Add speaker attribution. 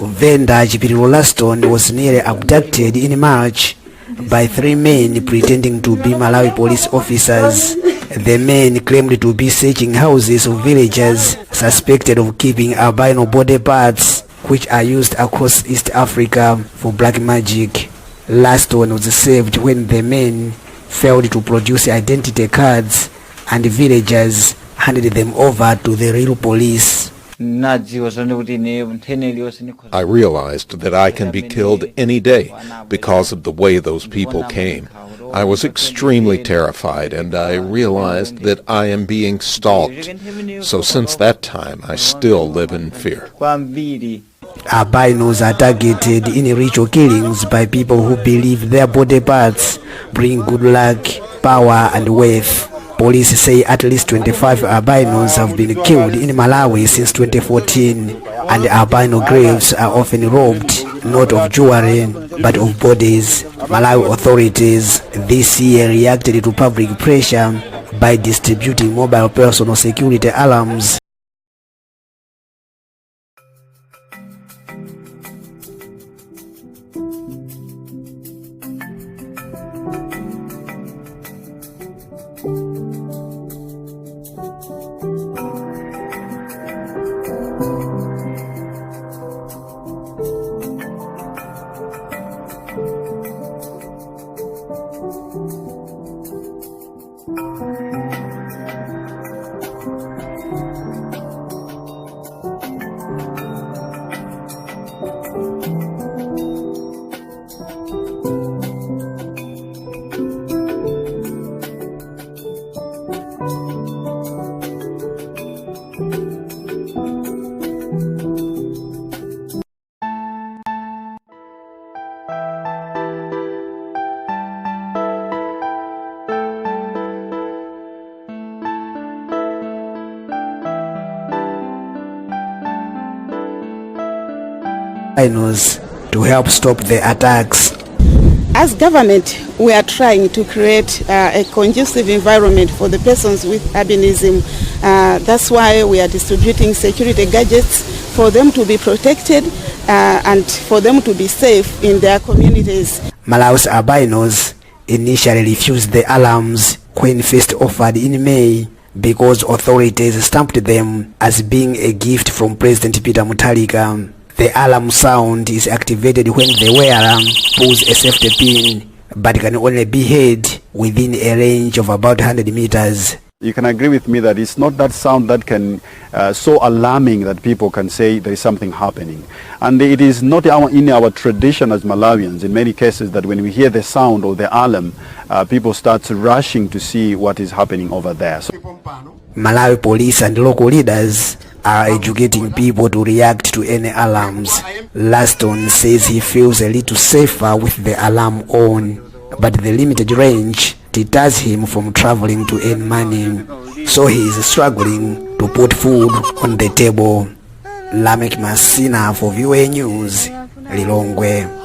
Speaker 1: Vendor Chipirilo Laston was nearly abducted in March by 3 men pretending to be Malawi police officers. The men claimed to be searching houses of villagers suspected of keeping albino body parts, which are used across East Africa for black magic. Laston was saved when the men failed to produce identity cards and villagers handed them over to the real police.
Speaker 2: I realized that I can be killed any day because of the way those people came. I was extremely terrified, and I realized that I am being stalked. So since that time, I still live in fear.
Speaker 1: Albinos are targeted in ritual killings by people who believe their body parts bring good luck, power, and wealth. Police say at least 25 albinos have been killed in Malawi since 2014, and albino graves are often robbed not of jewelry but of bodies. Malawi authorities this year reacted to public pressure by distributing mobile personal security alarms. To help stop the attacks.
Speaker 3: As government, we are trying to create a conducive environment for the persons with albinism. That's why we are distributing security gadgets for them to be protected and for them to be safe in their communities.
Speaker 1: Malawi's albinos initially refused the alarms when first offered in May because authorities stamped them as being a gift from President Peter Mutharika. The alarm sound is activated when the wearer pulls a safety pin, but can only be heard within a range of about 100 meters.
Speaker 4: You can agree with me that it's not that sound that can so alarming that people can say there is something happening. And it is not in our tradition as Malawians, in many cases, that when we hear the sound or the alarm, people start rushing to see what is happening over there. So
Speaker 1: Malawi police and local leaders are educating people to react to any alarms. Laston says he feels a little safer with the alarm on, but the limited range deters him from traveling to earn money, so he is struggling to put food on the table. Lamek Masina for VOA News, Lilongwe.